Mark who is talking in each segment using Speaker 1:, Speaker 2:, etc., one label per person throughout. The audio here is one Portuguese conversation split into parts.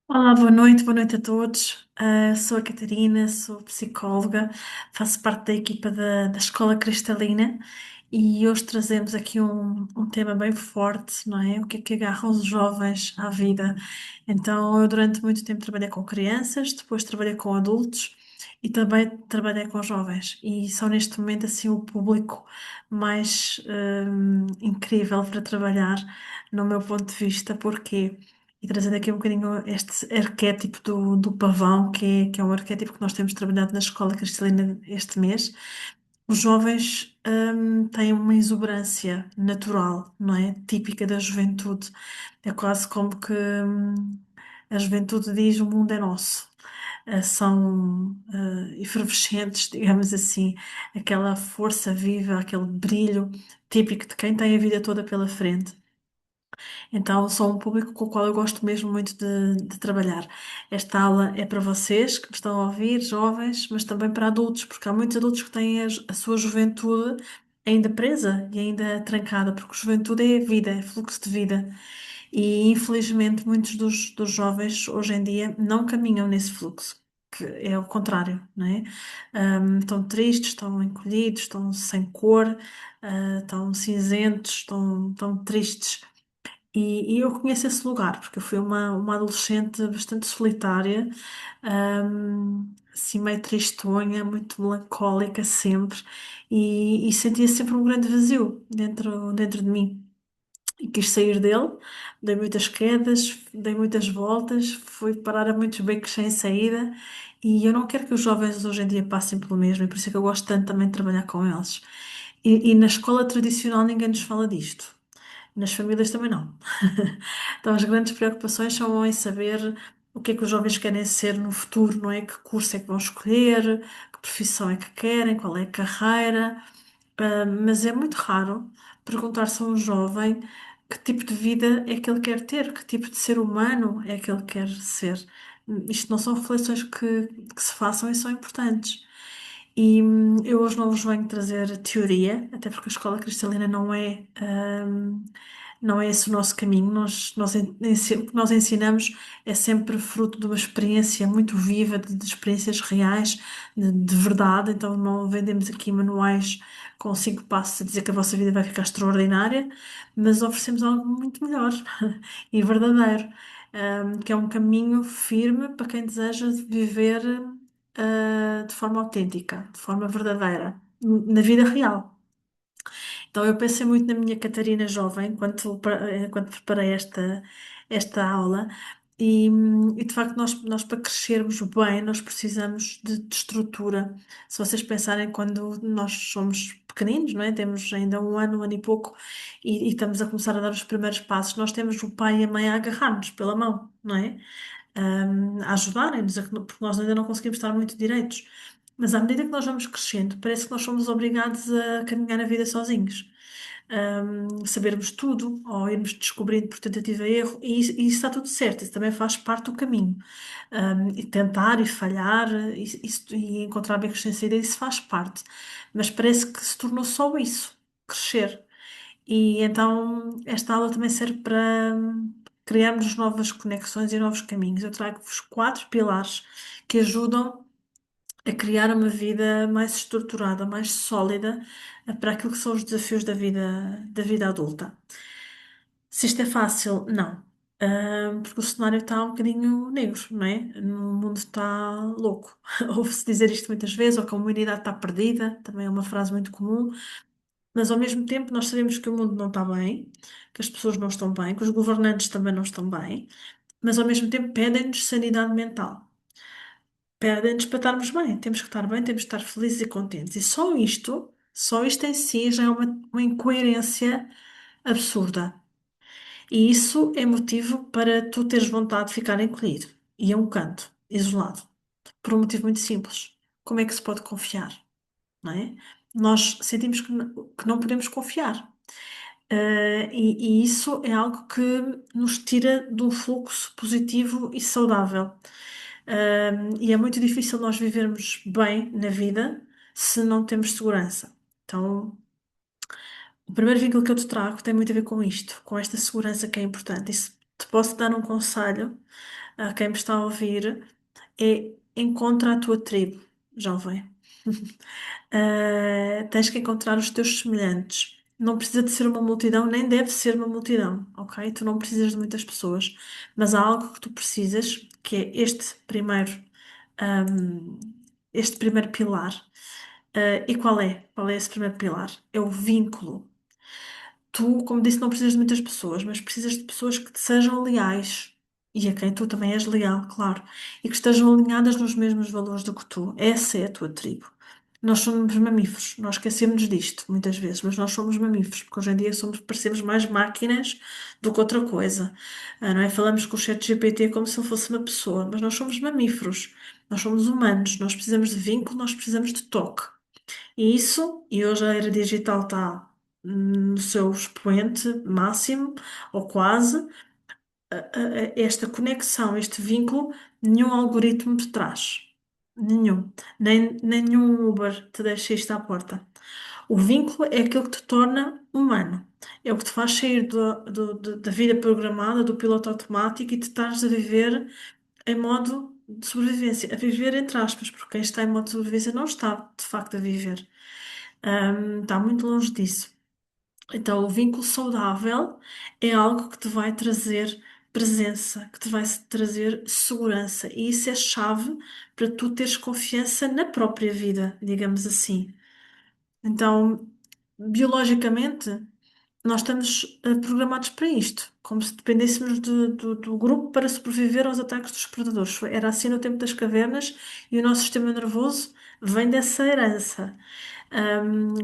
Speaker 1: Olá, boa noite a todos. Sou a Catarina, sou psicóloga, faço parte da equipa da Escola Cristalina e hoje trazemos aqui um tema bem forte, não é? O que é que agarra os jovens à vida? Então, eu durante muito tempo trabalhei com crianças, depois trabalhei com adultos e também trabalhei com jovens e são neste momento assim o público mais incrível para trabalhar no meu ponto de vista, porque e trazendo aqui um bocadinho este arquétipo do pavão, que é um arquétipo que nós temos trabalhado na Escola Cristalina este mês. Os jovens têm uma exuberância natural, não é? Típica da juventude. É quase como que a juventude diz: o mundo é nosso. São efervescentes, digamos assim, aquela força viva, aquele brilho típico de quem tem a vida toda pela frente. Então, sou um público com o qual eu gosto mesmo muito de trabalhar. Esta aula é para vocês que me estão a ouvir, jovens, mas também para adultos, porque há muitos adultos que têm a sua juventude ainda presa e ainda trancada, porque juventude é vida, é fluxo de vida. E infelizmente muitos dos jovens hoje em dia não caminham nesse fluxo. Que é o contrário, não é? Estão tristes, estão encolhidos, estão sem cor, estão cinzentos, estão tristes. E eu conheço esse lugar, porque eu fui uma adolescente bastante solitária, assim meio tristonha, muito melancólica sempre, e sentia sempre um grande vazio dentro de mim. E quis sair dele, dei muitas quedas, dei muitas voltas, fui parar a muitos becos sem saída, e eu não quero que os jovens hoje em dia passem pelo mesmo, e por isso é que eu gosto tanto também de trabalhar com eles. E na escola tradicional ninguém nos fala disto. Nas famílias também não. Então, as grandes preocupações são em saber o que é que os jovens querem ser no futuro, não é? Que curso é que vão escolher, que profissão é que querem, qual é a carreira. Mas é muito raro perguntar-se a um jovem que tipo de vida é que ele quer ter, que tipo de ser humano é que ele quer ser. Isto não são reflexões que se façam e são importantes. E eu hoje não vos venho trazer teoria, até porque a escola cristalina não é esse o nosso caminho. O que nós ensinamos é sempre fruto de uma experiência muito viva, de experiências reais, de verdade. Então não vendemos aqui manuais com 5 passos a dizer que a vossa vida vai ficar extraordinária, mas oferecemos algo muito melhor e verdadeiro, que é um caminho firme para quem deseja viver de forma autêntica, de forma verdadeira, na vida real. Então eu pensei muito na minha Catarina jovem quando preparei esta aula e de facto nós para crescermos bem nós precisamos de estrutura. Se vocês pensarem quando nós somos pequeninos, não é? Temos ainda um ano e pouco e estamos a começar a dar os primeiros passos, nós temos o pai e a mãe a agarrar-nos pela mão, não é? A ajudarem-nos, porque nós ainda não conseguimos estar muito direitos. Mas à medida que nós vamos crescendo, parece que nós somos obrigados a caminhar a vida sozinhos. Sabermos tudo, ou irmos descobrindo por tentativa e erro, e isso está tudo certo, isso também faz parte do caminho. E tentar e falhar e encontrar becos sem saída, isso faz parte. Mas parece que se tornou só isso, crescer. E então esta aula também serve para criarmos novas conexões e novos caminhos. Eu trago-vos 4 pilares que ajudam a criar uma vida mais estruturada, mais sólida, para aquilo que são os desafios da vida adulta. Se isto é fácil, não. Porque o cenário está um bocadinho negro, não é? O mundo está louco. Ouve-se dizer isto muitas vezes, ou que a humanidade está perdida, também é uma frase muito comum. Mas ao mesmo tempo nós sabemos que o mundo não está bem, que as pessoas não estão bem, que os governantes também não estão bem, mas ao mesmo tempo pedem-nos sanidade mental. Pedem-nos para estarmos bem. Temos que estar bem, temos que estar felizes e contentes. E só isto em si já é uma incoerência absurda. E isso é motivo para tu teres vontade de ficar encolhido e a um canto, isolado. Por um motivo muito simples. Como é que se pode confiar? Não é? Nós sentimos que não podemos confiar. E isso é algo que nos tira de um fluxo positivo e saudável. E é muito difícil nós vivermos bem na vida se não temos segurança. Então, o primeiro vínculo que eu te trago tem muito a ver com isto, com esta segurança que é importante. E se te posso dar um conselho, a quem me está a ouvir, é encontra a tua tribo, jovem. Tens que encontrar os teus semelhantes. Não precisa de ser uma multidão, nem deve ser uma multidão, ok? Tu não precisas de muitas pessoas, mas há algo que tu precisas, que é ahm, este primeiro pilar. E qual é? Qual é esse primeiro pilar? É o vínculo. Tu, como disse, não precisas de muitas pessoas, mas precisas de pessoas que te sejam leais e a quem tu também és leal, claro, e que estejam alinhadas nos mesmos valores do que tu. Essa é a tua tribo. Nós somos mamíferos, nós esquecemos disto muitas vezes, mas nós somos mamíferos, porque hoje em dia parecemos mais máquinas do que outra coisa. Não é? Falamos com o chat GPT como se ele fosse uma pessoa, mas nós somos mamíferos, nós somos humanos, nós precisamos de vínculo, nós precisamos de toque. E hoje a era digital está no seu expoente máximo, ou quase, esta conexão, este vínculo, nenhum algoritmo te traz. Nenhum. Nenhum Uber te deixa isto à porta. O vínculo é aquilo que te torna humano. É o que te faz sair da vida programada, do piloto automático e te estás a viver em modo de sobrevivência. A viver entre aspas, porque quem está em modo de sobrevivência não está de facto a viver. Está muito longe disso. Então, o vínculo saudável é algo que te vai trazer presença, que te vai trazer segurança. E isso é chave para tu teres confiança na própria vida, digamos assim. Então, biologicamente, nós estamos programados para isto, como se dependêssemos do grupo para sobreviver aos ataques dos predadores. Era assim no tempo das cavernas e o nosso sistema nervoso vem dessa herança.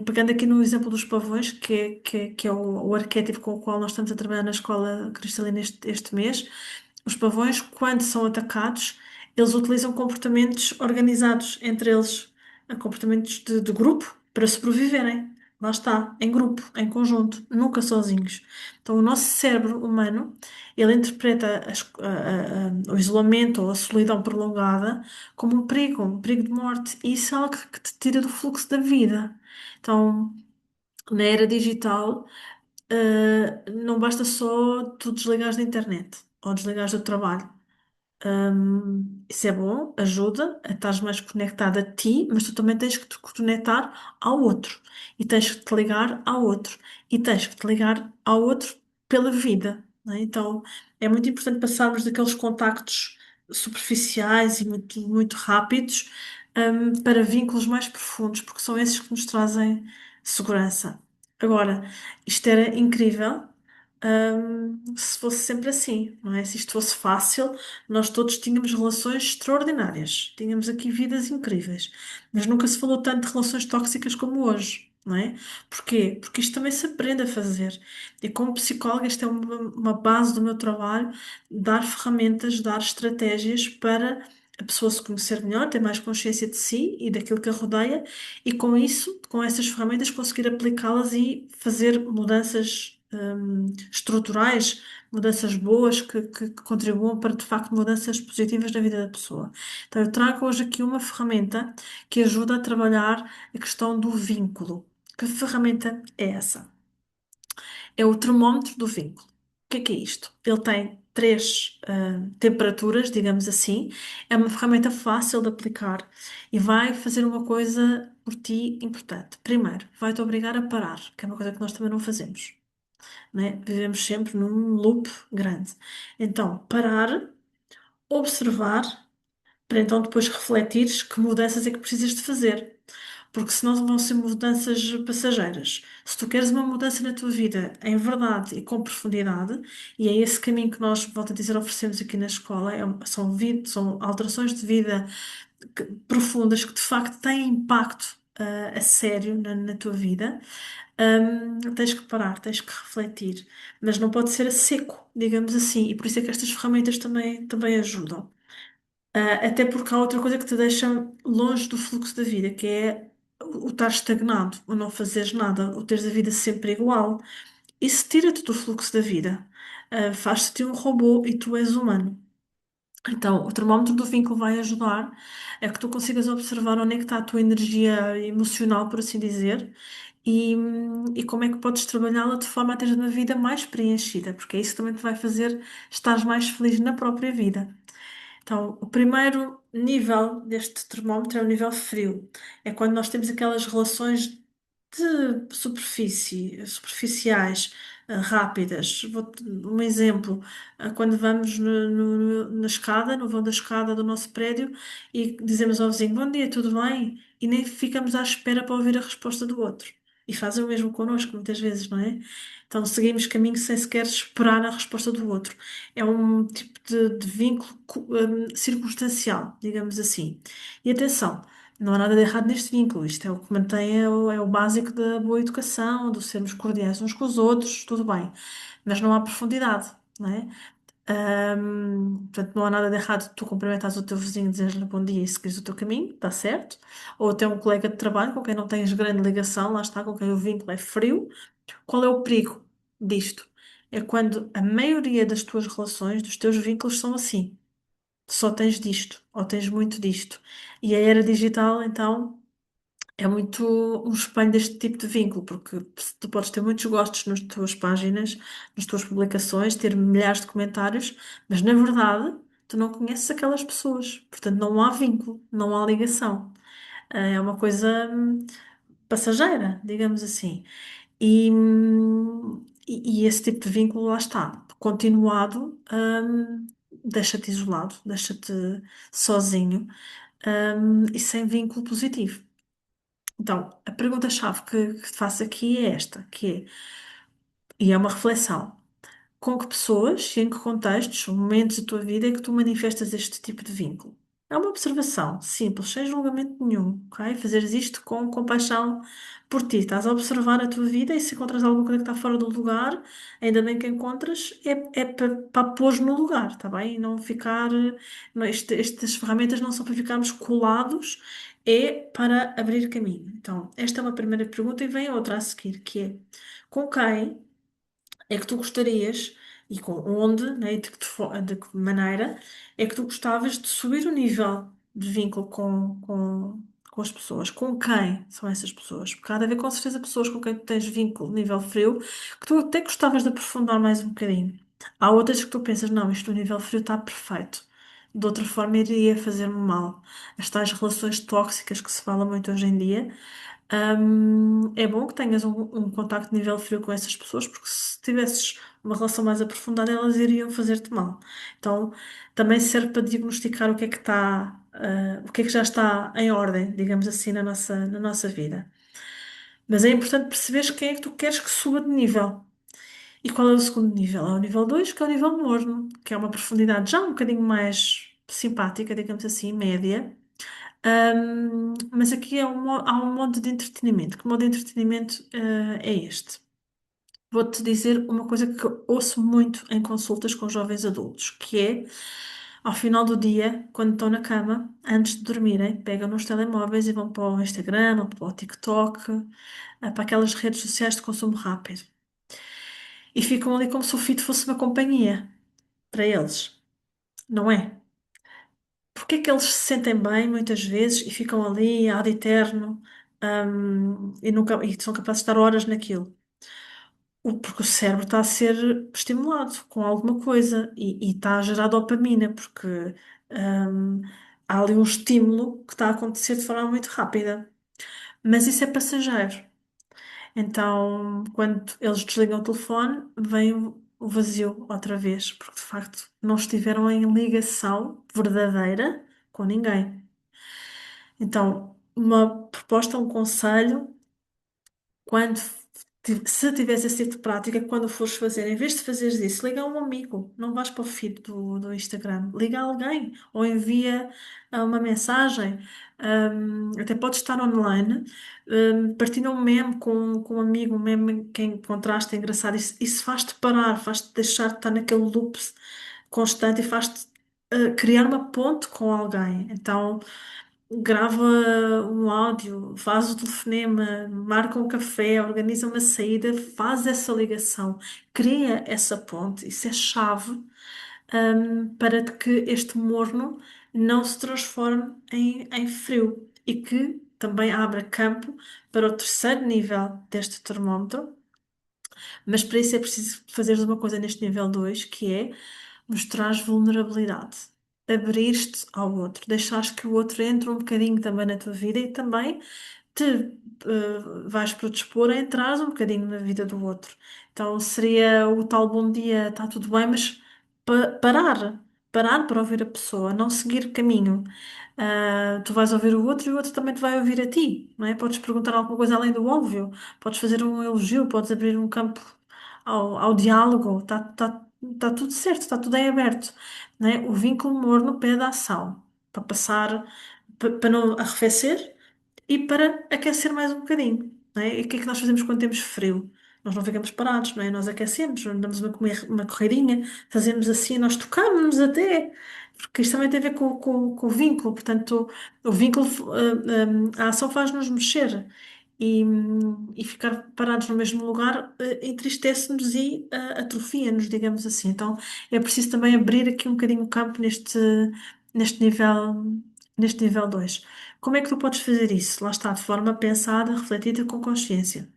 Speaker 1: Pegando aqui no exemplo dos pavões, que é o arquétipo com o qual nós estamos a trabalhar na escola cristalina este mês, os pavões, quando são atacados, eles utilizam comportamentos organizados entre eles, comportamentos de grupo para sobreviverem. Lá está, em grupo, em conjunto, nunca sozinhos. Então, o nosso cérebro humano, ele interpreta o isolamento ou a solidão prolongada como um perigo de morte. E isso é algo que te tira do fluxo da vida. Então, na era digital, não basta só tu desligares da internet ou desligares do trabalho. Isso é bom, ajuda a estar mais conectado a ti, mas tu também tens que te conectar ao outro e tens que te ligar ao outro e tens que te ligar ao outro pela vida, não é? Então é muito importante passarmos daqueles contactos superficiais e muito rápidos, para vínculos mais profundos, porque são esses que nos trazem segurança. Agora, isto era incrível, se fosse sempre assim, não é? Se isto fosse fácil, nós todos tínhamos relações extraordinárias, tínhamos aqui vidas incríveis, mas nunca se falou tanto de relações tóxicas como hoje, não é? Porquê? Porque isto também se aprende a fazer. E como psicóloga, esta é uma base do meu trabalho, dar ferramentas, dar estratégias para a pessoa se conhecer melhor, ter mais consciência de si e daquilo que a rodeia, e com isso, com essas ferramentas, conseguir aplicá-las e fazer mudanças, estruturais, mudanças boas que contribuam para, de facto, mudanças positivas na vida da pessoa. Então, eu trago hoje aqui uma ferramenta que ajuda a trabalhar a questão do vínculo. Que ferramenta é essa? É o termómetro do vínculo. O que é isto? Ele tem três temperaturas, digamos assim. É uma ferramenta fácil de aplicar e vai fazer uma coisa por ti importante. Primeiro, vai-te obrigar a parar, que é uma coisa que nós também não fazemos, né? Vivemos sempre num loop grande. Então, parar, observar, para então depois refletires que mudanças é que precisas de fazer. Porque senão vão ser mudanças passageiras. Se tu queres uma mudança na tua vida em verdade e com profundidade, e é esse caminho que nós, volto a dizer, oferecemos aqui na escola, são alterações de vida profundas que de facto têm impacto a sério na tua vida. Tens que parar, tens que refletir, mas não pode ser a seco, digamos assim, e por isso é que estas ferramentas também ajudam. Até porque há outra coisa que te deixa longe do fluxo da vida, que é o estar estagnado, o não fazeres nada, o teres a vida sempre igual. Isso tira-te do fluxo da vida. Faz-te um robô e tu és humano. Então, o termómetro do vínculo vai ajudar a que tu consigas observar onde é que está a tua energia emocional, por assim dizer, e como é que podes trabalhá-la de forma a teres uma vida mais preenchida, porque é isso que também te vai fazer estar mais feliz na própria vida. Então, o primeiro nível deste termómetro é o nível frio. É quando nós temos aquelas relações de superfície, superficiais, rápidas. Vou-te um exemplo. Quando vamos na escada, no vão da escada do nosso prédio e dizemos ao vizinho, bom dia, tudo bem? E nem ficamos à espera para ouvir a resposta do outro. E fazem o mesmo connosco, muitas vezes, não é? Então seguimos caminho sem sequer esperar a resposta do outro. É um tipo de vínculo circunstancial, digamos assim. E atenção, não há nada de errado neste vínculo. Isto é o que mantém, é o básico da boa educação, de sermos cordiais uns com os outros, tudo bem. Mas não há profundidade, não é? Portanto, não há nada de errado tu cumprimentares o teu vizinho, dizeres-lhe bom dia e seguires o teu caminho, está certo? Ou até um colega de trabalho com quem não tens grande ligação, lá está, com quem o vínculo é frio. Qual é o perigo disto? É quando a maioria das tuas relações, dos teus vínculos são assim. Só tens disto, ou tens muito disto. E a era digital, então, é muito um espelho deste tipo de vínculo, porque tu podes ter muitos gostos nas tuas páginas, nas tuas publicações, ter milhares de comentários, mas na verdade tu não conheces aquelas pessoas. Portanto, não há vínculo, não há ligação. É uma coisa passageira, digamos assim. E esse tipo de vínculo, lá está, continuado, deixa-te isolado, deixa-te sozinho, e sem vínculo positivo. Então, a pergunta-chave que te faço aqui é esta, e é uma reflexão. Com que pessoas e em que contextos ou momentos da tua vida é que tu manifestas este tipo de vínculo? É uma observação simples, sem julgamento nenhum, ok? Fazeres isto com compaixão por ti. Estás a observar a tua vida e se encontras alguma coisa que está fora do lugar, ainda bem que encontras, é para pôr no lugar, tá bem? E não ficar. Não, estas ferramentas não são para ficarmos colados, é para abrir caminho. Então, esta é uma primeira pergunta e vem outra a seguir, que é com quem é que tu gostarias e com onde, né, e de que maneira é que tu gostavas de subir o nível de vínculo com as pessoas? Com quem são essas pessoas? Porque há de haver com certeza pessoas com quem tu tens vínculo nível frio que tu até gostavas de aprofundar mais um bocadinho. Há outras que tu pensas, não, isto no nível frio está perfeito. De outra forma iria fazer-me mal. As tais relações tóxicas que se fala muito hoje em dia. É bom que tenhas um contacto de nível frio com essas pessoas, porque se tivesses uma relação mais aprofundada, elas iriam fazer-te mal. Então, também serve para diagnosticar o que é que está, o que é que já está em ordem, digamos assim, na nossa vida. Mas é importante perceberes quem é que tu queres que suba de nível. E qual é o segundo nível? É o nível 2, que é o nível morno, que é uma profundidade já um bocadinho mais simpática, digamos assim, média. Mas aqui há um modo de entretenimento. Que modo de entretenimento, é este? Vou-te dizer uma coisa que eu ouço muito em consultas com jovens adultos, que é, ao final do dia, quando estão na cama, antes de dormirem, pegam nos telemóveis e vão para o Instagram ou para o TikTok, para aquelas redes sociais de consumo rápido. E ficam ali como se o feed fosse uma companhia para eles, não é? Porque é que eles se sentem bem muitas vezes e ficam ali ad eterno, e são capazes de estar horas naquilo? Porque o cérebro está a ser estimulado com alguma coisa e está a gerar dopamina, porque hum, há ali um estímulo que está a acontecer de forma muito rápida. Mas isso é passageiro. Então, quando eles desligam o telefone, vem o vazio outra vez, porque de facto não estiveram em ligação verdadeira com ninguém. Então, uma proposta, um conselho, quando se tivesse esse tipo de prática, quando fores fazer, em vez de fazeres isso, liga a um amigo, não vais para o feed do Instagram, liga a alguém ou envia uma mensagem. Até pode estar online, partilha um meme com um amigo, um meme que encontraste engraçado. Isso faz-te parar, faz-te deixar de estar naquele loop constante e faz-te criar uma ponte com alguém. Então, grava um áudio, faz o telefonema, marca um café, organiza uma saída, faz essa ligação, cria essa ponte. Isso é chave, para que este morno não se transforme em frio e que também abra campo para o terceiro nível deste termómetro. Mas para isso é preciso fazeres uma coisa neste nível 2 que é mostrar vulnerabilidade. abrir-te ao outro, deixares que o outro entre um bocadinho também na tua vida e também te vais predispor a entrar um bocadinho na vida do outro. Então seria o tal bom dia, está tudo bem, mas parar para ouvir a pessoa, não seguir caminho. Tu vais ouvir o outro e o outro também te vai ouvir a ti, não é? Podes perguntar alguma coisa além do óbvio, podes fazer um elogio, podes abrir um campo ao diálogo, tá tudo certo, está tudo em aberto, não é? O vínculo morno pede ação para passar, para não arrefecer e para aquecer mais um bocadinho, não é? E o que é que nós fazemos quando temos frio? Nós não ficamos parados, não é? Nós aquecemos, damos uma correirinha, fazemos assim, nós tocamos-nos até, porque isto também tem a ver com o vínculo, portanto, o vínculo, a ação faz-nos mexer e ficar parados no mesmo lugar, entristece-nos e atrofia-nos, digamos assim. Então, é preciso também abrir aqui um bocadinho o campo neste nível, neste nível 2. Como é que tu podes fazer isso? Lá está, de forma pensada, refletida, com consciência.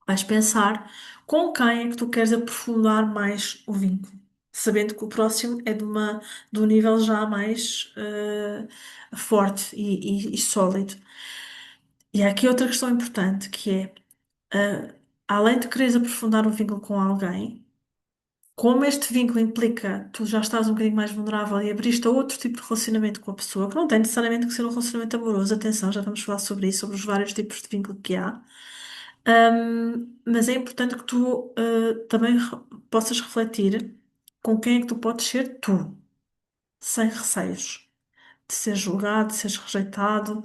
Speaker 1: Vais pensar com quem é que tu queres aprofundar mais o vínculo, sabendo que o próximo é de um nível já mais forte e sólido. E há aqui outra questão importante, que é, além de quereres aprofundar o vínculo com alguém, como este vínculo implica, tu já estás um bocadinho mais vulnerável e abriste a outro tipo de relacionamento com a pessoa, que não tem necessariamente que ser um relacionamento amoroso, atenção, já vamos falar sobre isso, sobre os vários tipos de vínculo que há. Mas é importante que tu também possas refletir com quem é que tu podes ser tu, sem receios de ser julgado, de seres rejeitado,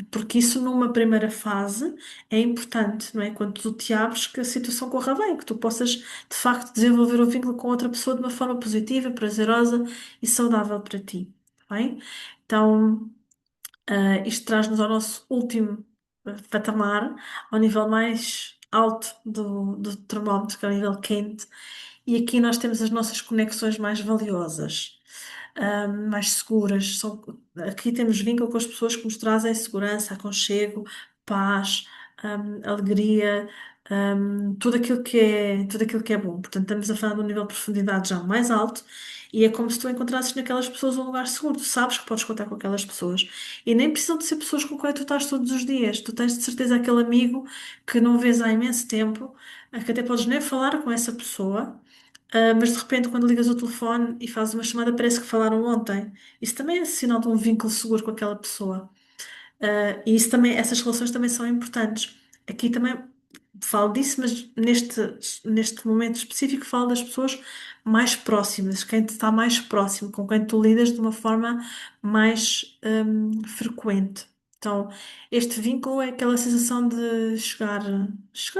Speaker 1: porque isso numa primeira fase é importante, não é? Quando tu te abres, que a situação corra bem, que tu possas de facto desenvolver o vínculo com outra pessoa de uma forma positiva, prazerosa e saudável para ti, tá bem? Então, isto traz-nos ao nosso último patamar, ao nível mais alto do termómetro, que é o nível quente, e aqui nós temos as nossas conexões mais valiosas, mais seguras. Aqui temos vínculo com as pessoas que nos trazem segurança, aconchego, paz, alegria, tudo aquilo que é bom. Portanto, estamos a falar de um nível de profundidade já mais alto. E é como se tu encontrasses naquelas pessoas um lugar seguro. Tu sabes que podes contar com aquelas pessoas. E nem precisam de ser pessoas com quem tu estás todos os dias. Tu tens de certeza aquele amigo que não vês há imenso tempo, que até podes nem falar com essa pessoa. Mas de repente, quando ligas o telefone e fazes uma chamada, parece que falaram ontem. Isso também é sinal de um vínculo seguro com aquela pessoa. E isso também, essas relações também são importantes. Aqui também falo disso, mas neste momento específico falo das pessoas mais próximas, quem te está mais próximo, com quem tu lidas de uma forma mais frequente. Então, este vínculo é aquela sensação de chegar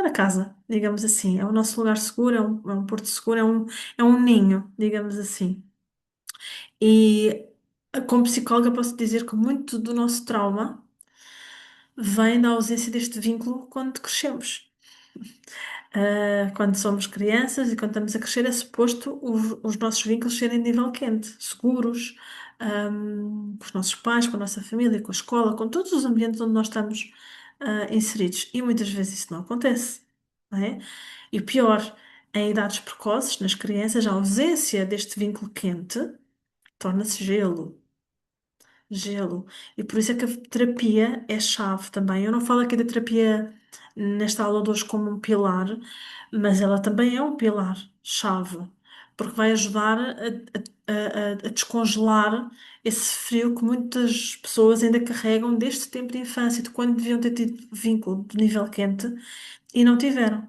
Speaker 1: a casa, digamos assim. É o nosso lugar seguro, é um porto seguro, é um ninho, digamos assim. E como psicóloga posso dizer que muito do nosso trauma vem da ausência deste vínculo quando crescemos. Quando somos crianças e quando estamos a crescer, é suposto os nossos vínculos serem de nível quente, seguros, com os nossos pais, com a nossa família, com a escola, com todos os ambientes onde nós estamos, inseridos. E muitas vezes isso não acontece, não é? E o pior, em idades precoces, nas crianças, a ausência deste vínculo quente torna-se gelo. E por isso é que a terapia é chave também. Eu não falo aqui da terapia nesta aula de hoje como um pilar, mas ela também é um pilar chave, porque vai ajudar a descongelar esse frio que muitas pessoas ainda carregam desde o tempo de infância, de quando deviam ter tido vínculo de nível quente e não tiveram.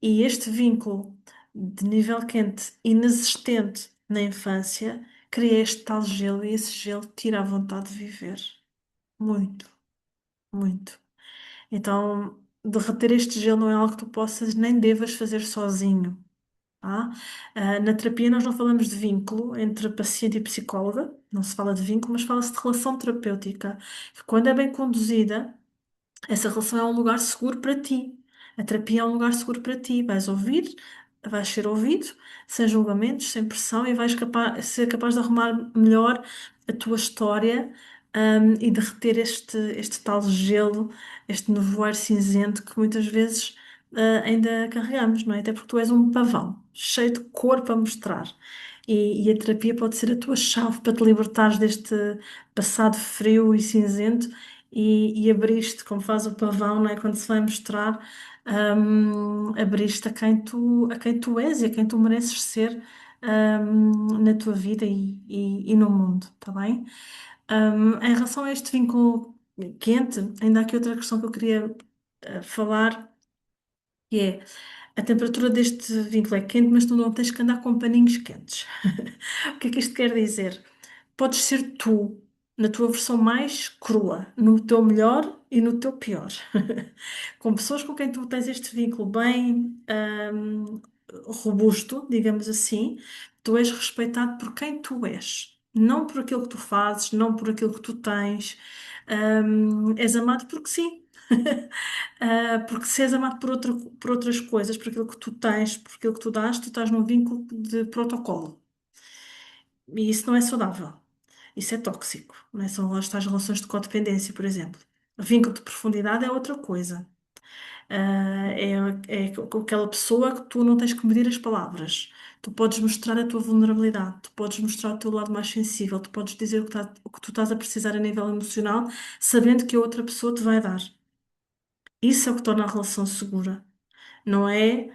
Speaker 1: E este vínculo de nível quente inexistente na infância cria este tal gelo e esse gelo tira a vontade de viver. Muito, muito. Então, derreter este gelo não é algo que tu possas nem devas fazer sozinho. Tá? Na terapia, nós não falamos de vínculo entre paciente e psicóloga, não se fala de vínculo, mas fala-se de relação terapêutica, que quando é bem conduzida, essa relação é um lugar seguro para ti. A terapia é um lugar seguro para ti. Vais ouvir, vais ser ouvido, sem julgamentos, sem pressão e vais ser capaz de arrumar melhor a tua história, e derreter este tal gelo, este nevoeiro cinzento que muitas vezes, ainda carregamos, não é? Até porque tu és um pavão, cheio de cor para mostrar. E a terapia pode ser a tua chave para te libertares deste passado frio e cinzento e abriste, como faz o pavão, não é? Quando se vai mostrar, abriste a quem tu és e a quem tu mereces ser, na tua vida e no mundo, tá bem? Em relação a este vínculo quente, ainda há aqui outra questão que eu queria falar, que é a temperatura deste vínculo é quente, mas tu não tens que andar com paninhos quentes. O que é que isto quer dizer? Podes ser tu, na tua versão mais crua, no teu melhor e no teu pior. Com pessoas com quem tu tens este vínculo bem, robusto, digamos assim, tu és respeitado por quem tu és. Não por aquilo que tu fazes, não por aquilo que tu tens. És amado porque sim. Porque se és amado por outras coisas, por aquilo que tu tens, por aquilo que tu dás, tu estás num vínculo de protocolo. E isso não é saudável. Isso é tóxico. Não é? São as tais relações de codependência, por exemplo. Vínculo de profundidade é outra coisa. É com aquela pessoa que tu não tens que medir as palavras. Tu podes mostrar a tua vulnerabilidade, tu podes mostrar o teu lado mais sensível, tu podes dizer o que tu estás a precisar a nível emocional, sabendo que a outra pessoa te vai dar. Isso é o que torna a relação segura. Não é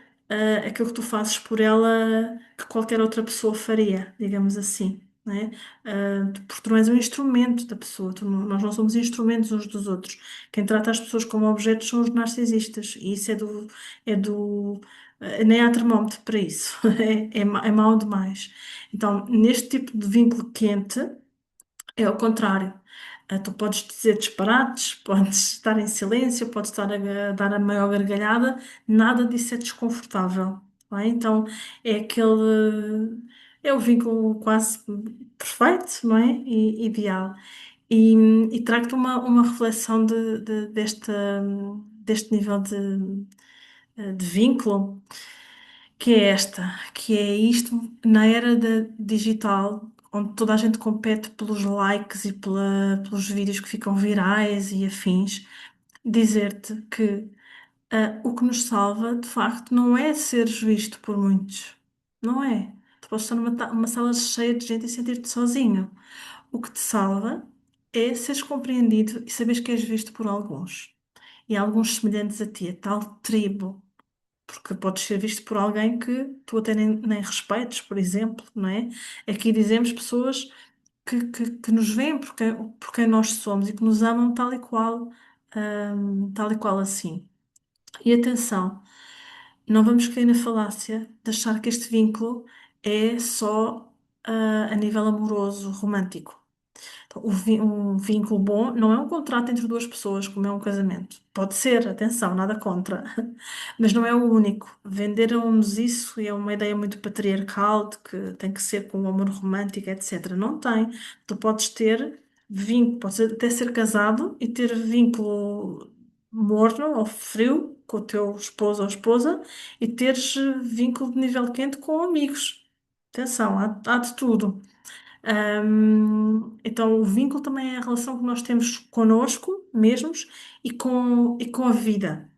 Speaker 1: aquilo que tu fazes por ela que qualquer outra pessoa faria, digamos assim, não é? Porque tu não és um instrumento da pessoa, nós não somos instrumentos uns dos outros. Quem trata as pessoas como objetos são os narcisistas, e isso nem há termómetro para isso, é mau demais. Então, neste tipo de vínculo quente, é ao contrário. Tu podes dizer disparates, podes estar em silêncio, podes estar a dar a maior gargalhada, nada disso é desconfortável. Não é? Então é aquele, é o vínculo quase perfeito, não é? Ideal. E, e trago-te uma reflexão deste nível de vínculo que é esta, que é isto na era digital, onde toda a gente compete pelos likes e pelos vídeos que ficam virais e afins, dizer-te que o que nos salva, de facto, não é seres visto por muitos. Não é. Tu podes estar uma sala cheia de gente e sentir-te sozinho. O que te salva é seres compreendido e saberes que és visto por alguns. E alguns semelhantes a ti, a tal tribo porque podes ser visto por alguém que tu até nem respeites, por exemplo, não é? Aqui dizemos pessoas que nos veem por quem nós somos e que nos amam tal e qual assim. E atenção, não vamos cair na falácia de achar que este vínculo é só, a nível amoroso, romântico. Um vínculo bom não é um contrato entre duas pessoas, como é um casamento. Pode ser, atenção, nada contra, mas não é o único. Venderam-nos isso e é uma ideia muito patriarcal de que tem que ser com um amor romântico, etc. Não tem. Tu podes ter vínculo, podes até ser casado e ter vínculo morno ou frio com o teu esposo ou esposa e teres vínculo de nível quente com amigos. Atenção, há de tudo. Então, o vínculo também é a relação que nós temos connosco mesmos e com a vida,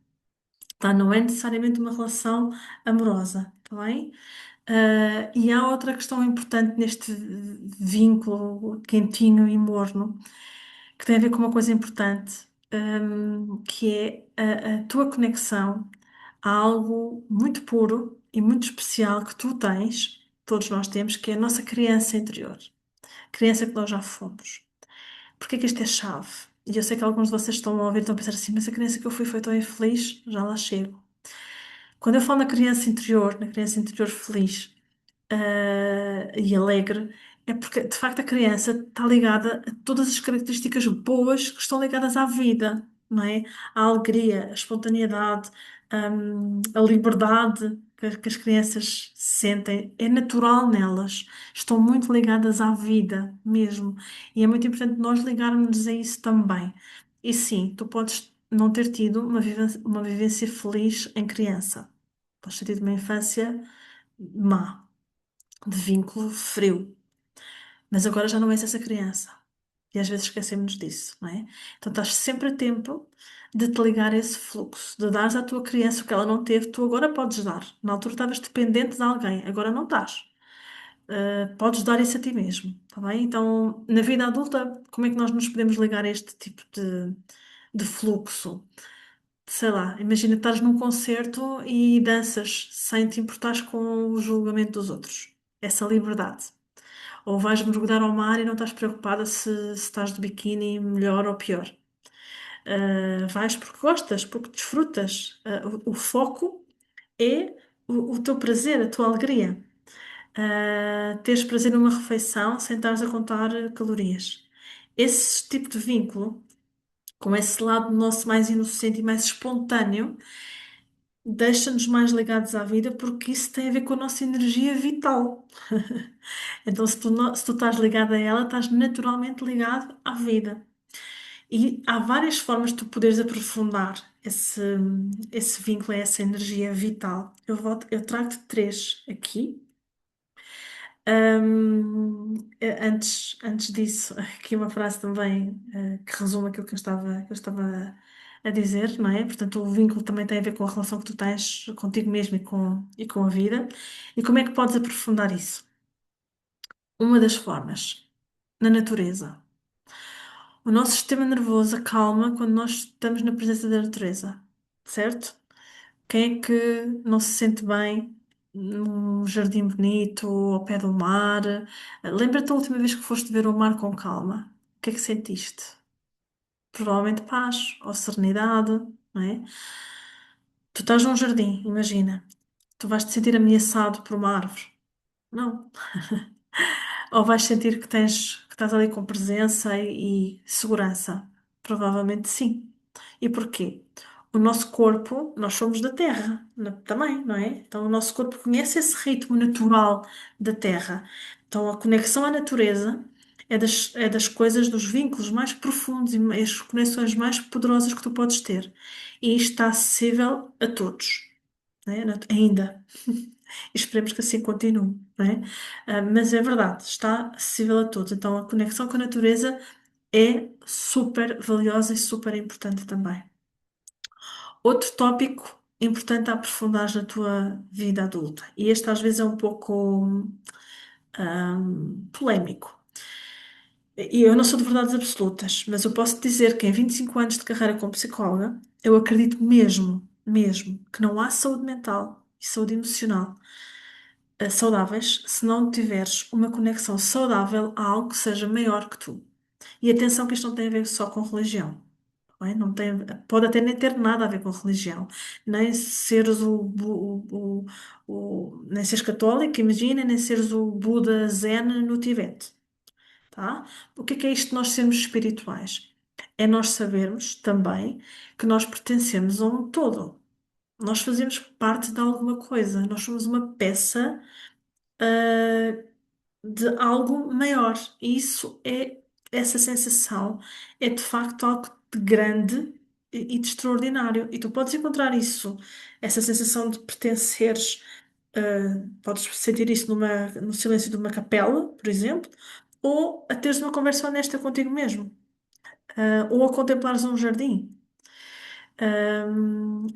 Speaker 1: tá? Não é necessariamente uma relação amorosa, tá bem? E há outra questão importante neste vínculo quentinho e morno, que tem a ver com uma coisa importante, que é a tua conexão a algo muito puro e muito especial que tu tens, todos nós temos, que é a nossa criança interior, criança que nós já fomos. Porque é que isto é chave? E eu sei que alguns de vocês estão a ouvir e estão a pensar assim, mas a criança que eu fui foi tão infeliz, já lá chego. Quando eu falo na criança interior feliz, e alegre, é porque de facto a criança está ligada a todas as características boas que estão ligadas à vida, não é? A alegria, a espontaneidade, a liberdade que as crianças sentem, é natural nelas, estão muito ligadas à vida mesmo, e é muito importante nós ligarmos a isso também. E sim, tu podes não ter tido uma vivência feliz em criança, podes ter tido uma infância má de vínculo frio. Mas agora já não és essa criança. E às vezes esquecemos disso, não é? Então estás sempre a tempo de te ligar a esse fluxo, de dares à tua criança o que ela não teve, tu agora podes dar. Na altura estavas dependente de alguém, agora não estás. Podes dar isso a ti mesmo, tá bem? Então, na vida adulta, como é que nós nos podemos ligar a este tipo de fluxo? Sei lá, imagina que estás num concerto e danças sem te importares com o julgamento dos outros. Essa liberdade. Ou vais mergulhar ao mar e não estás preocupada se estás de biquíni melhor ou pior. Vais porque gostas, porque desfrutas. O foco é o teu prazer, a tua alegria. Teres prazer numa refeição sem estares a contar calorias. Esse tipo de vínculo, com esse lado nosso mais inocente e mais espontâneo, deixa-nos mais ligados à vida porque isso tem a ver com a nossa energia vital. Então, se tu estás ligado a ela, estás naturalmente ligado à vida. E há várias formas de tu poderes aprofundar esse vínculo, essa energia vital. Eu trago-te três aqui. Antes disso, aqui uma frase também que resume aquilo que eu estava a dizer, não é? Portanto, o vínculo também tem a ver com a relação que tu tens contigo mesmo e com a vida. E como é que podes aprofundar isso? Uma das formas, na natureza. O nosso sistema nervoso acalma quando nós estamos na presença da natureza, certo? Quem é que não se sente bem num jardim bonito, ao pé do mar? Lembra-te da última vez que foste ver o mar com calma? O que é que sentiste? Provavelmente paz ou serenidade, não é? Tu estás num jardim, imagina. Tu vais te sentir ameaçado por uma árvore? Não. Ou vais sentir que estás ali com presença e segurança? Provavelmente sim. E porquê? O nosso corpo, nós somos da Terra, também, não é? Então o nosso corpo conhece esse ritmo natural da Terra. Então a conexão à natureza é das coisas, dos vínculos mais profundos e as conexões mais poderosas que tu podes ter. E isto está acessível a todos, né? Ainda. E esperemos que assim continue, não é? Mas é verdade, está acessível a todos. Então, a conexão com a natureza é super valiosa e super importante também. Outro tópico importante a aprofundar na tua vida adulta, e este às vezes é um pouco polémico. E eu não sou de verdades absolutas, mas eu posso dizer que em 25 anos de carreira como psicóloga, eu acredito mesmo, que não há saúde mental e saúde emocional saudáveis se não tiveres uma conexão saudável a algo que seja maior que tu. E atenção que isto não tem a ver só com religião. Não é? Não tem, pode até nem ter nada a ver com religião. Nem seres nem seres católico, imagina, nem seres o Buda Zen no Tibete. Tá? O que é isto de nós sermos espirituais? É nós sabermos também que nós pertencemos a um todo. Nós fazemos parte de alguma coisa. Nós somos uma peça ah, de algo maior. E essa sensação é de facto algo de grande e de extraordinário. E tu podes encontrar isso, essa sensação de pertenceres, podes sentir isso no silêncio de uma capela, por exemplo, ou a teres uma conversa honesta contigo mesmo, ou a contemplares um jardim. Ahm,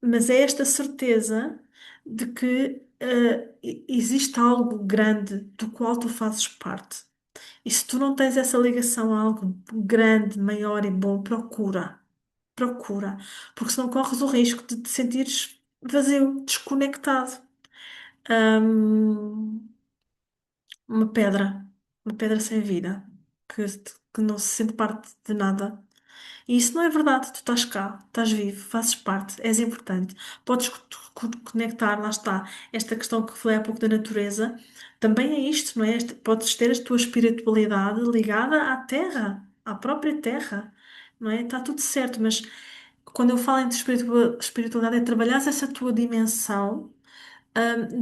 Speaker 1: mas é esta certeza de que existe algo grande do qual tu fazes parte. E se tu não tens essa ligação a algo grande, maior e bom, procura, porque senão corres o risco de te sentires vazio, desconectado. Hum, uma pedra sem vida, que não se sente parte de nada. E isso não é verdade. Tu estás cá, estás vivo, fazes parte, és importante. Podes conectar, lá está, esta questão que falei há pouco da natureza, também é isto, não é? Podes ter a tua espiritualidade ligada à terra, à própria terra, não é? Está tudo certo, mas quando eu falo em espiritualidade é trabalhar essa tua dimensão,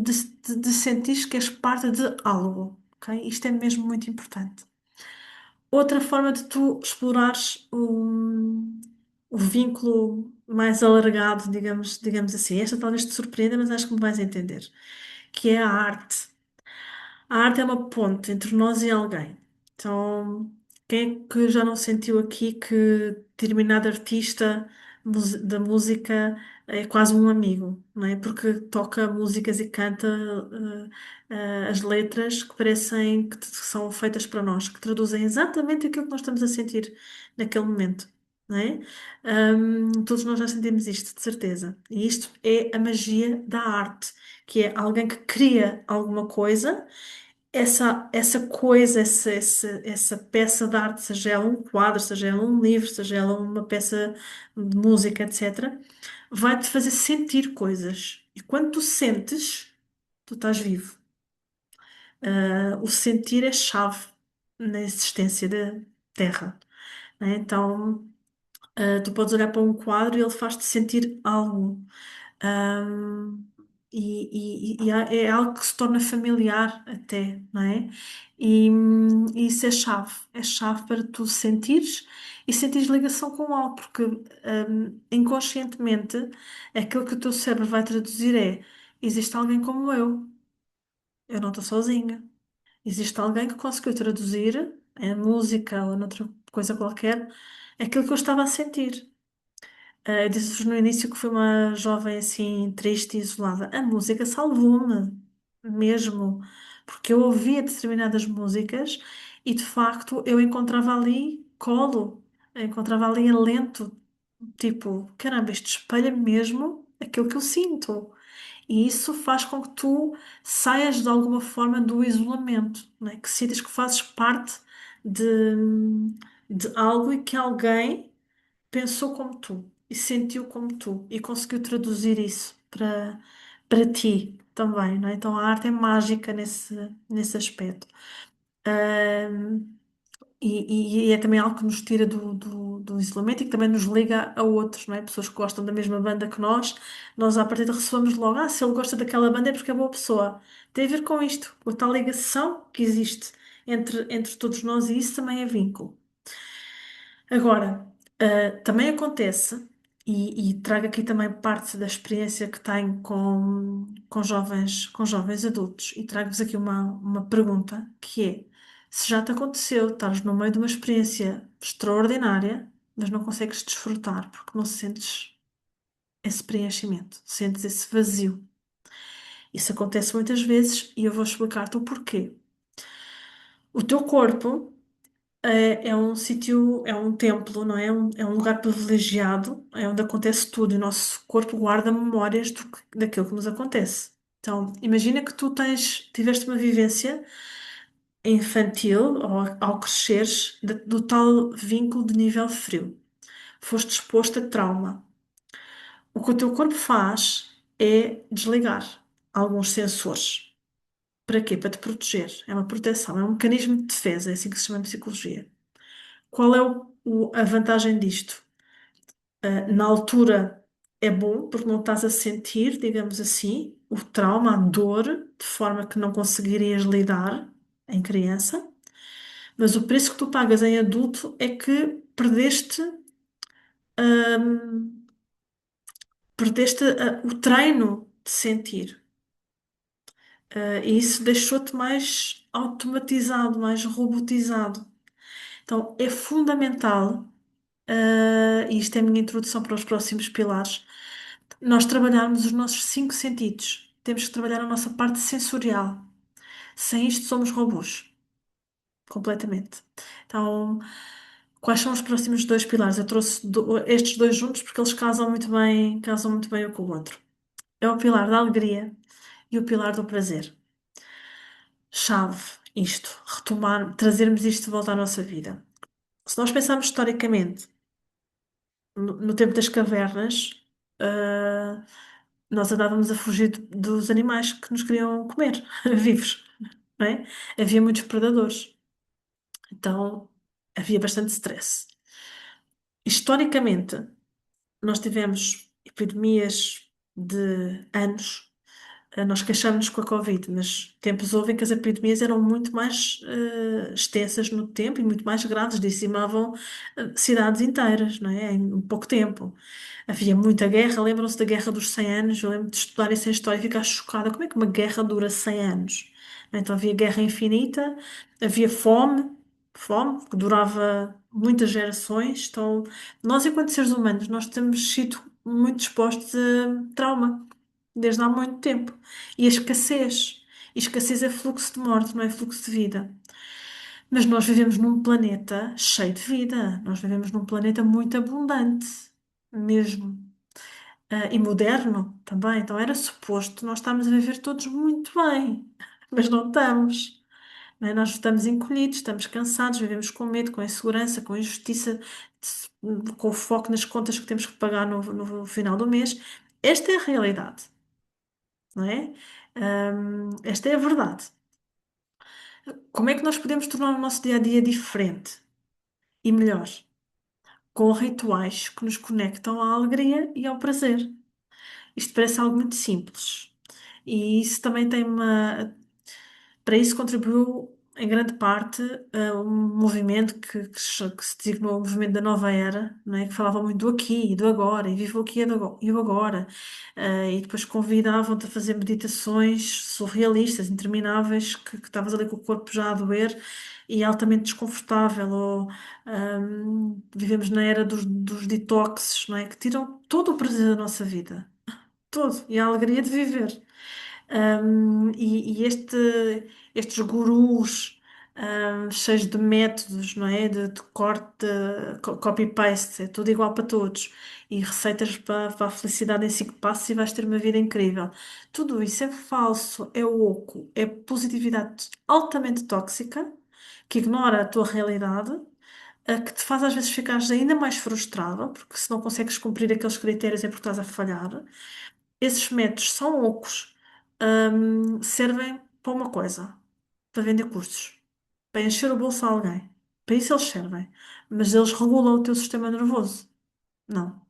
Speaker 1: de sentir que és parte de algo, ok? Isto é mesmo muito importante. Outra forma de tu explorares o vínculo mais alargado, digamos assim. Esta talvez te surpreenda, mas acho que me vais entender. Que é a arte. A arte é uma ponte entre nós e alguém. Então, quem é que já não sentiu aqui que determinado artista da música é quase um amigo, não é? Porque toca músicas e canta as letras que parecem que são feitas para nós, que traduzem exatamente aquilo que nós estamos a sentir naquele momento, não é? Todos nós já sentimos isto, de certeza. E isto é a magia da arte, que é alguém que cria alguma coisa essa coisa, essa peça de arte, seja ela um quadro, seja ela um livro, seja ela uma peça de música, etc., vai-te fazer sentir coisas. E quando tu sentes, tu estás vivo. O sentir é chave na existência da Terra, né? Então, tu podes olhar para um quadro e ele faz-te sentir algo. Ahm, é algo que se torna familiar até, não é? E isso é chave para tu sentires e sentires ligação com algo, porque inconscientemente aquilo que o teu cérebro vai traduzir é: existe alguém como eu não estou sozinha. Existe alguém que conseguiu traduzir em música ou noutra coisa qualquer aquilo que eu estava a sentir. Eu disse-vos no início que fui uma jovem assim, triste e isolada. A música salvou-me mesmo, porque eu ouvia determinadas músicas e de facto eu encontrava ali colo, eu encontrava ali alento, tipo, caramba, isto espelha mesmo aquilo que eu sinto. E isso faz com que tu saias de alguma forma do isolamento, né? Que sintas que fazes parte de, de algo e que alguém pensou como tu e sentiu como tu e conseguiu traduzir isso para ti também, não é? Então a arte é mágica nesse aspecto. E é também algo que nos tira do isolamento e que também nos liga a outros, não é? Pessoas que gostam da mesma banda que nós à partida recebemos logo, se ele gosta daquela banda é porque é boa pessoa. Tem a ver com isto, com a tal ligação que existe entre todos nós e isso também é vínculo. Agora, também acontece, e trago aqui também parte da experiência que tenho com jovens adultos, e trago-vos aqui uma pergunta que é: se já te aconteceu, estás no meio de uma experiência extraordinária, mas não consegues desfrutar porque não sentes esse preenchimento, sentes esse vazio. Isso acontece muitas vezes e eu vou explicar-te o porquê. O teu corpo é um sítio, é um templo, não é? É um lugar privilegiado, é onde acontece tudo. E o nosso corpo guarda memórias daquilo que nos acontece. Então, imagina que tiveste uma vivência infantil, ou ao cresceres, do tal vínculo de nível frio. Foste exposto a trauma. O que o teu corpo faz é desligar alguns sensores. Para quê? Para te proteger. É uma proteção, é um mecanismo de defesa, é assim que se chama em psicologia. Qual é a vantagem disto? Na altura é bom porque não estás a sentir, digamos assim, o trauma, a dor, de forma que não conseguirias lidar em criança, mas o preço que tu pagas em adulto é que hum, perdeste, o treino de sentir. E isso deixou-te mais automatizado, mais robotizado. Então é fundamental, e isto é a minha introdução para os próximos pilares, nós trabalharmos os nossos cinco sentidos. Temos que trabalhar a nossa parte sensorial. Sem isto, somos robôs, completamente. Então, quais são os próximos dois pilares? Eu trouxe estes dois juntos porque eles casam muito bem um com o outro. É o pilar da alegria e o pilar do prazer. Chave, isto, retomar, trazermos isto de volta à nossa vida. Se nós pensarmos historicamente, no tempo das cavernas, ah, nós andávamos a fugir dos animais que nos queriam comer, vivos, não é? Havia muitos predadores, então havia bastante stress. Historicamente, nós tivemos epidemias de anos. Nós queixámos-nos com a Covid, mas tempos houve em que as epidemias eram muito mais extensas no tempo e muito mais graves, dizimavam cidades inteiras, não é? Em pouco tempo. Havia muita guerra, lembram-se da Guerra dos 100 anos? Eu lembro de estudar essa história e ficar chocada. Como é que uma guerra dura 100 anos? Então havia guerra infinita, havia fome, fome, que durava muitas gerações. Então, nós, enquanto seres humanos, nós temos sido muito expostos a trauma desde há muito tempo. E a escassez. E escassez é fluxo de morte, não é fluxo de vida. Mas nós vivemos num planeta cheio de vida. Nós vivemos num planeta muito abundante, mesmo. E moderno também. Então era suposto nós estarmos a viver todos muito bem. Mas não estamos. Não é? Nós estamos encolhidos, estamos cansados, vivemos com medo, com insegurança, com injustiça, com o foco nas contas que temos que pagar no final do mês. Esta é a realidade, não é? Esta é a verdade. Como é que nós podemos tornar o nosso dia a dia diferente e melhor? Com rituais que nos conectam à alegria e ao prazer. Isto parece algo muito simples. E isso também tem uma. Para isso contribuiu em grande parte um movimento que se designou o movimento da nova era, não é? Que falava muito do aqui e do agora, e vivo o aqui e o agora. E depois convidavam-te a fazer meditações surrealistas, intermináveis, que estavas ali com o corpo já a doer e altamente desconfortável. Ou vivemos na era dos detoxes, não é? Que tiram todo o prazer da nossa vida. Todo. E a alegria de viver. Estes gurus, cheios de métodos, não é? De corte, copy-paste, é tudo igual para todos. E receitas para a felicidade em 5 passos e vais ter uma vida incrível. Tudo isso é falso, é oco, é positividade altamente tóxica, que ignora a tua realidade, que te faz às vezes ficares ainda mais frustrada, porque se não consegues cumprir aqueles critérios é porque estás a falhar. Esses métodos são ocos, servem para uma coisa, para vender cursos, para encher o bolso a alguém. Para isso eles servem. Mas eles regulam o teu sistema nervoso? Não.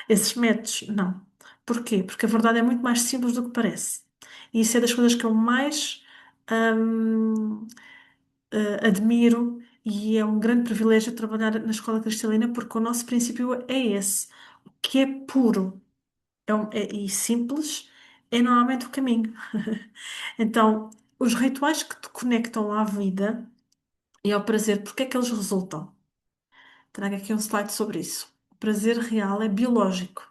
Speaker 1: Esses métodos, não. Porquê? Porque a verdade é muito mais simples do que parece. E isso é das coisas que eu mais hum, admiro e é um grande privilégio trabalhar na Escola Cristalina porque o nosso princípio é esse. O que é puro e simples é normalmente o caminho. Então, os rituais que te conectam à vida e ao prazer, porque é que eles resultam? Trago aqui um slide sobre isso. O prazer real é biológico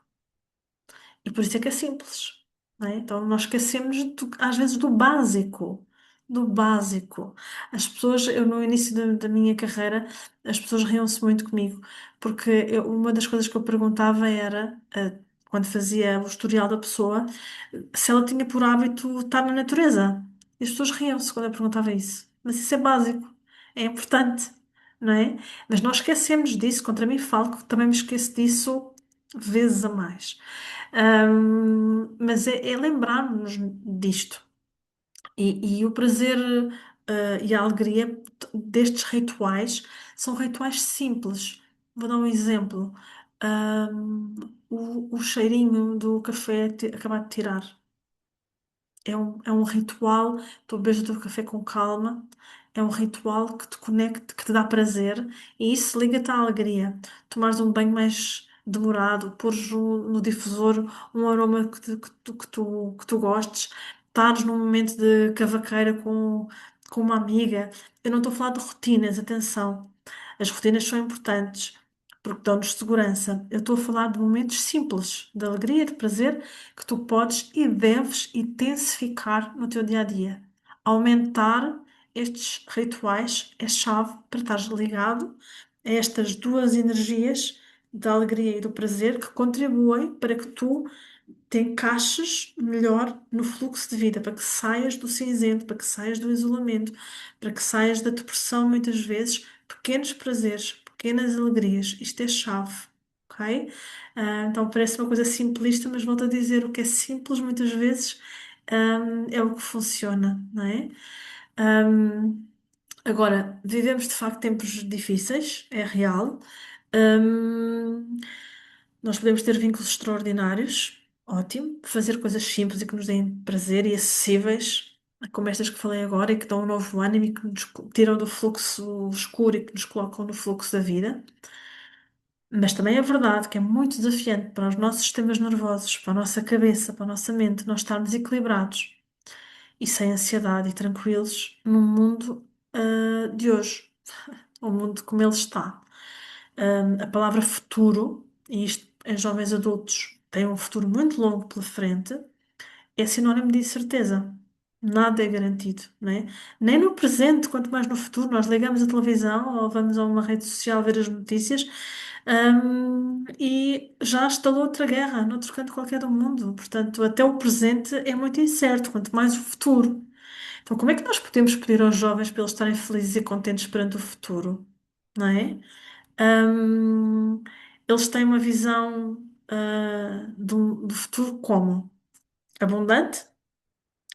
Speaker 1: e por isso é que é simples, não é? Então, nós esquecemos às vezes do básico. Do básico. As pessoas, eu no início da minha carreira, as pessoas riam-se muito comigo, porque uma das coisas que eu perguntava era, quando fazia o historial da pessoa, se ela tinha por hábito estar na natureza. E as pessoas riam-se quando eu perguntava isso. Mas isso é básico, é importante, não é? Mas nós esquecemos disso, contra mim falo que também me esqueço disso vezes a mais. Mas é lembrarmos disto. E o prazer, e a alegria destes rituais são rituais simples. Vou dar um exemplo. O cheirinho do café acabado de tirar. É um ritual, tu bebes o teu café com calma, é um ritual que te conecta, que te dá prazer e isso liga-te à alegria. Tomares um banho mais demorado, pôres no difusor um aroma que tu gostes, estares num momento de cavaqueira com uma amiga. Eu não estou a falar de rotinas, atenção. As rotinas são importantes porque dão-nos segurança. Eu estou a falar de momentos simples, de alegria, de prazer que tu podes e deves intensificar no teu dia a dia. Aumentar estes rituais é chave para estar ligado a estas duas energias da alegria e do prazer que contribuem para que tu te encaixes melhor no fluxo de vida, para que saias do cinzento, para que saias do isolamento, para que saias da depressão muitas vezes. Pequenos prazeres, pequenas alegrias, isto é chave, ok? Então parece uma coisa simplista, mas volto a dizer, o que é simples muitas vezes, é o que funciona, não é? Ahm, Agora, vivemos de facto tempos difíceis, é real. Ahm, Nós podemos ter vínculos extraordinários, ótimo, fazer coisas simples e que nos deem prazer e acessíveis, como estas que falei agora e que dão um novo ânimo e que nos tiram do fluxo escuro e que nos colocam no fluxo da vida. Mas também é verdade que é muito desafiante para os nossos sistemas nervosos, para a nossa cabeça, para a nossa mente, nós estarmos equilibrados e sem ansiedade e tranquilos num mundo, de hoje, o mundo como ele está. A palavra futuro, e isto em jovens adultos tem um futuro muito longo pela frente, é sinónimo de incerteza. Nada é garantido, não é? Nem no presente, quanto mais no futuro. Nós ligamos a televisão ou vamos a uma rede social ver as notícias, e já instalou outra guerra, noutro canto qualquer do mundo. Portanto, até o presente é muito incerto, quanto mais o futuro. Então, como é que nós podemos pedir aos jovens para eles estarem felizes e contentes perante o futuro? Não é? Hum, eles têm uma visão, do futuro como? Abundante?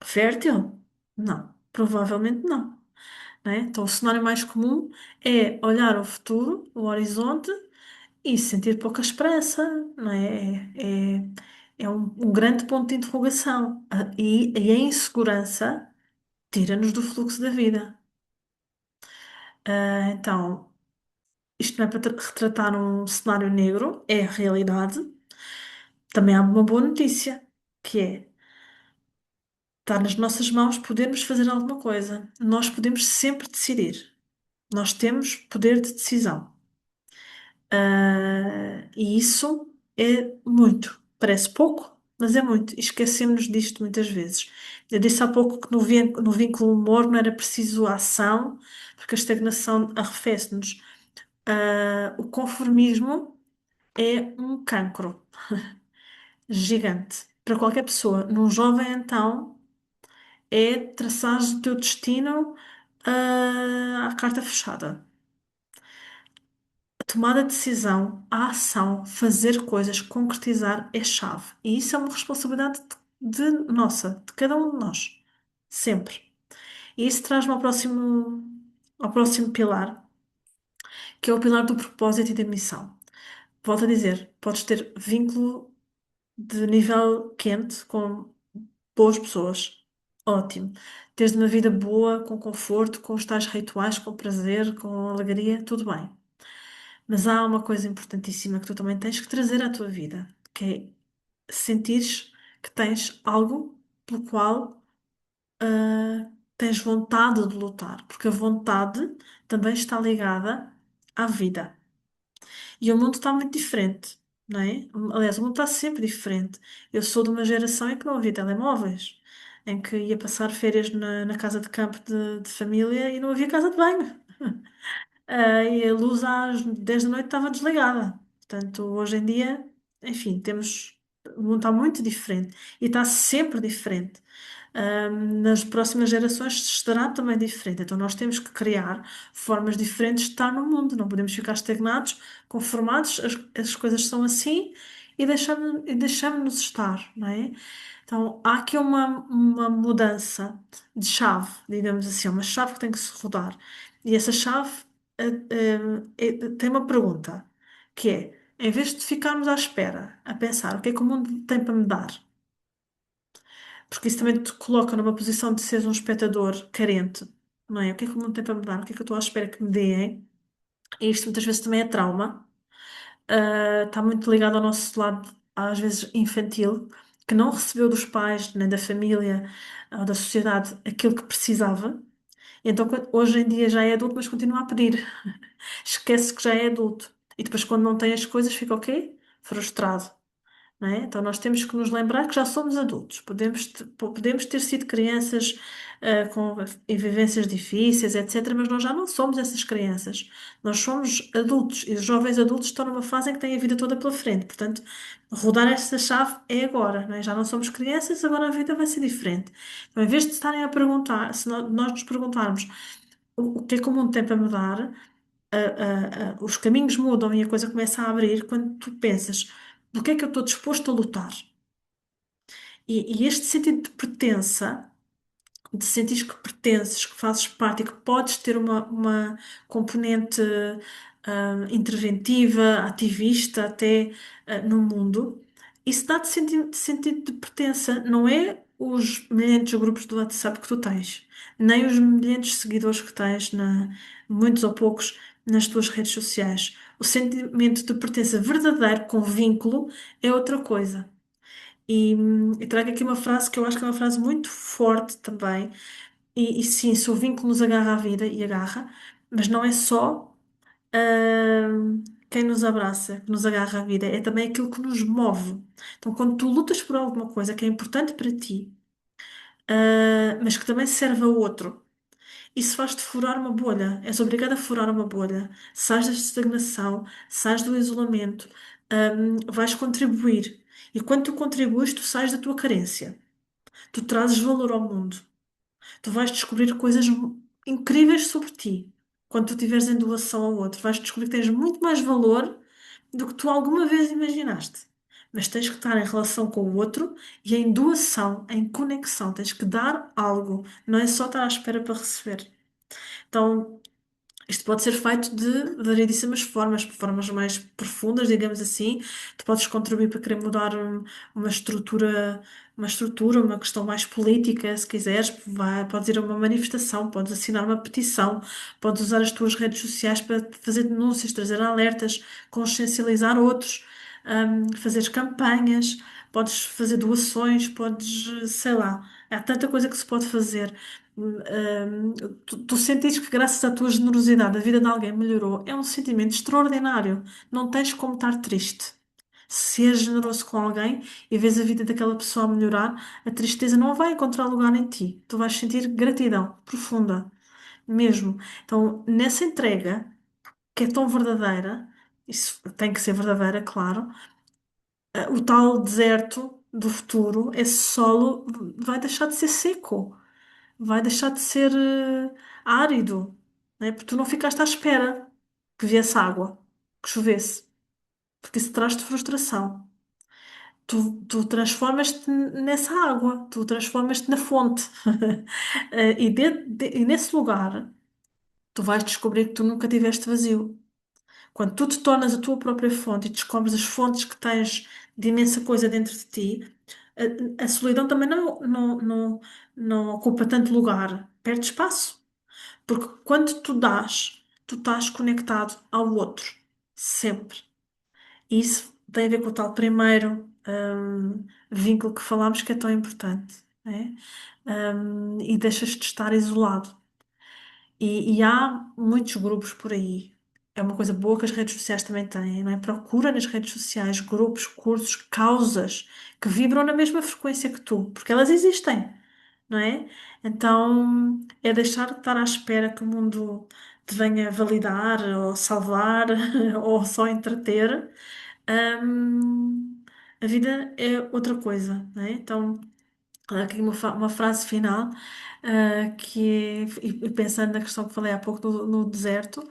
Speaker 1: Fértil? Não, provavelmente não. Né? Então, o cenário mais comum é olhar o futuro, o horizonte e sentir pouca esperança, não é? É um grande ponto de interrogação. E a insegurança tira-nos do fluxo da vida. Então, isto não é para retratar um cenário negro, é a realidade. Também há uma boa notícia, que é está nas nossas mãos podermos fazer alguma coisa. Nós podemos sempre decidir. Nós temos poder de decisão. E isso é muito. Parece pouco, mas é muito. E esquecemos disto muitas vezes. Eu disse há pouco que no vínculo humor não era preciso a ação, porque a estagnação arrefece-nos. O conformismo é um cancro gigante para qualquer pessoa. Num jovem, então, é traçar o teu destino, à carta fechada. A tomada de decisão, a ação, fazer coisas, concretizar é chave. E isso é uma responsabilidade nossa, de cada um de nós. Sempre. E isso traz-me ao próximo pilar, que é o pilar do propósito e da missão. Volto a dizer, podes ter vínculo de nível quente com boas pessoas. Ótimo. Teres uma vida boa, com conforto, com os tais rituais, com prazer, com alegria, tudo bem. Mas há uma coisa importantíssima que tu também tens que trazer à tua vida, que é sentires que tens algo pelo qual, tens vontade de lutar, porque a vontade também está ligada à vida. E o mundo está muito diferente, não é? Aliás, o mundo está sempre diferente. Eu sou de uma geração em que não havia telemóveis, em que ia passar férias na casa de campo de família e não havia casa de banho. E a luz às 10 da noite estava desligada. Portanto, hoje em dia, enfim, o mundo está muito diferente e está sempre diferente. Nas próximas gerações estará também diferente. Então, nós temos que criar formas diferentes de estar no mundo. Não podemos ficar estagnados, conformados, as coisas são assim e deixamos-nos estar, não é? Então, há aqui uma mudança de chave, digamos assim, uma chave que tem que se rodar. E essa chave, tem uma pergunta, que é, em vez de ficarmos à espera, a pensar o que é que o mundo tem para me dar, porque isso também te coloca numa posição de seres um espectador carente, não é? O que é que o mundo tem para me dar? O que é que eu estou à espera que me deem? E isto muitas vezes também é trauma. Está muito ligado ao nosso lado, às vezes infantil, que não recebeu dos pais, nem da família, ou da sociedade, aquilo que precisava. Então, hoje em dia já é adulto, mas continua a pedir. Esquece que já é adulto. E depois, quando não tem as coisas, fica o quê? Frustrado. Não é? Então, nós temos que nos lembrar que já somos adultos. Podemos ter sido crianças, com vivências difíceis, etc., mas nós já não somos essas crianças. Nós somos adultos e os jovens adultos estão numa fase em que têm a vida toda pela frente. Portanto, rodar esta chave é agora. Não é? Já não somos crianças, agora a vida vai ser diferente. Então, em vez de estarem a perguntar, se nós nos perguntarmos o que é que o mundo tem para mudar, os caminhos mudam e a coisa começa a abrir quando tu pensas do que é que eu estou disposto a lutar. E este sentido de pertença, de sentir que pertences, que fazes parte e que podes ter uma componente, interventiva, ativista até, no mundo, isso dá-te sentido de pertença. Não é os milhares de grupos do WhatsApp que tu tens, nem os milhares de seguidores que tens, muitos ou poucos, nas tuas redes sociais. O sentimento de pertença verdadeiro, com vínculo, é outra coisa. E trago aqui uma frase que eu acho que é uma frase muito forte também, E sim, se o vínculo nos agarra à vida e agarra, mas não é só quem nos abraça, que nos agarra à vida, é também aquilo que nos move. Então, quando tu lutas por alguma coisa que é importante para ti, mas que também serve a outro, isso faz-te furar uma bolha. És obrigado a furar uma bolha. Sais da estagnação, sais do isolamento, vais contribuir. E quando tu contribuis, tu sais da tua carência. Tu trazes valor ao mundo. Tu vais descobrir coisas incríveis sobre ti. Quando tu estiveres em doação ao outro, vais descobrir que tens muito mais valor do que tu alguma vez imaginaste. Mas tens que estar em relação com o outro e em doação, em conexão. Tens que dar algo. Não é só estar à espera para receber. Então, isto pode ser feito de variedíssimas formas, por formas mais profundas, digamos assim. Tu podes contribuir para querer mudar uma estrutura, uma questão mais política, se quiseres. Podes ir a uma manifestação, podes assinar uma petição, podes usar as tuas redes sociais para fazer denúncias, trazer alertas, consciencializar outros, fazer campanhas, podes fazer doações, podes, sei lá, há tanta coisa que se pode fazer. Tu sentires que graças à tua generosidade a vida de alguém melhorou, é um sentimento extraordinário. Não tens como estar triste. Se és generoso com alguém e vês a vida daquela pessoa a melhorar, a tristeza não vai encontrar lugar em ti. Tu vais sentir gratidão profunda, mesmo. Então, nessa entrega, que é tão verdadeira, isso tem que ser verdadeira, claro, o tal deserto do futuro, esse solo vai deixar de ser seco, vai deixar de ser árido, né? Porque tu não ficaste à espera que viesse água, que chovesse, porque isso traz-te frustração. Tu transformas-te nessa água, tu transformas-te na fonte. E nesse lugar, tu vais descobrir que tu nunca tiveste vazio. Quando tu te tornas a tua própria fonte e descobres as fontes que tens de imensa coisa dentro de ti, a solidão também não ocupa tanto lugar, perde espaço. Porque quando tu dás, tu estás conectado ao outro, sempre. E isso tem a ver com o tal primeiro vínculo que falámos que é tão importante, né? E deixas de estar isolado. E há muitos grupos por aí. É uma coisa boa que as redes sociais também têm, não é? Procura nas redes sociais grupos, cursos, causas que vibram na mesma frequência que tu, porque elas existem, não é? Então é deixar de estar à espera que o mundo te venha validar ou salvar ou só entreter. Hum, a vida é outra coisa, não é? Então há aqui uma frase final, que é, e pensando na questão que falei há pouco no deserto,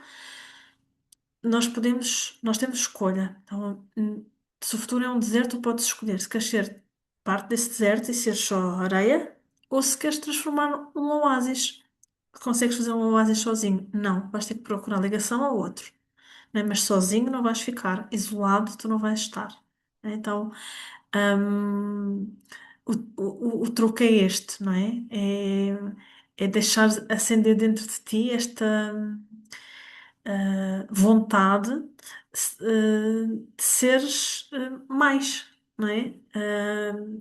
Speaker 1: nós temos escolha. Então, se o futuro é um deserto, tu podes escolher se queres ser parte desse deserto e ser só areia, ou se queres transformar num oásis. Consegues fazer um oásis sozinho? Não, vais ter que procurar ligação ao outro, né? Mas sozinho não vais ficar, isolado tu não vais estar, né? Então, hum, o truque é este, não é? É deixar acender dentro de ti esta vontade de seres mais, não é?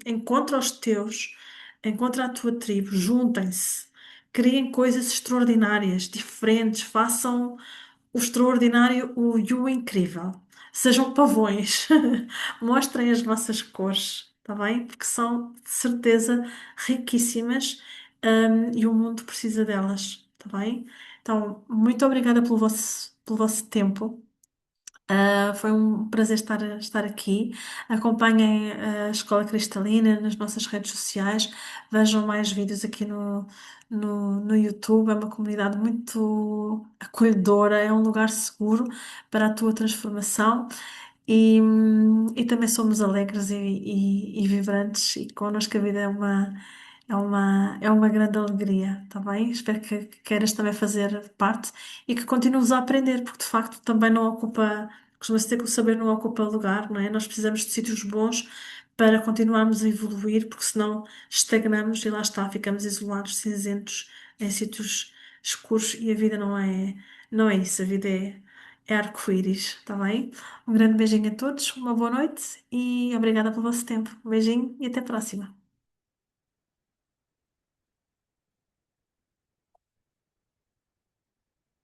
Speaker 1: Encontra os teus, encontra a tua tribo, juntem-se, criem coisas extraordinárias, diferentes, façam o extraordinário e o incrível. Sejam pavões, mostrem as vossas cores, está bem? Porque são de certeza riquíssimas, e o mundo precisa delas, está bem? Então, muito obrigada pelo vosso tempo. Foi um prazer estar aqui. Acompanhem a Escola Cristalina nas nossas redes sociais. Vejam mais vídeos aqui no YouTube. É uma comunidade muito acolhedora, é um lugar seguro para a tua transformação. E também somos alegres e vibrantes, e connosco a vida é uma grande alegria, tá bem? Espero que queiras também fazer parte e que continues a aprender, porque de facto também não ocupa, costuma-se dizer que o saber não ocupa lugar, não é? Nós precisamos de sítios bons para continuarmos a evoluir, porque senão estagnamos e lá está, ficamos isolados, cinzentos, em sítios escuros, e a vida não é isso, a vida é arco-íris, tá bem? Um grande beijinho a todos, uma boa noite e obrigada pelo vosso tempo. Um beijinho e até a próxima.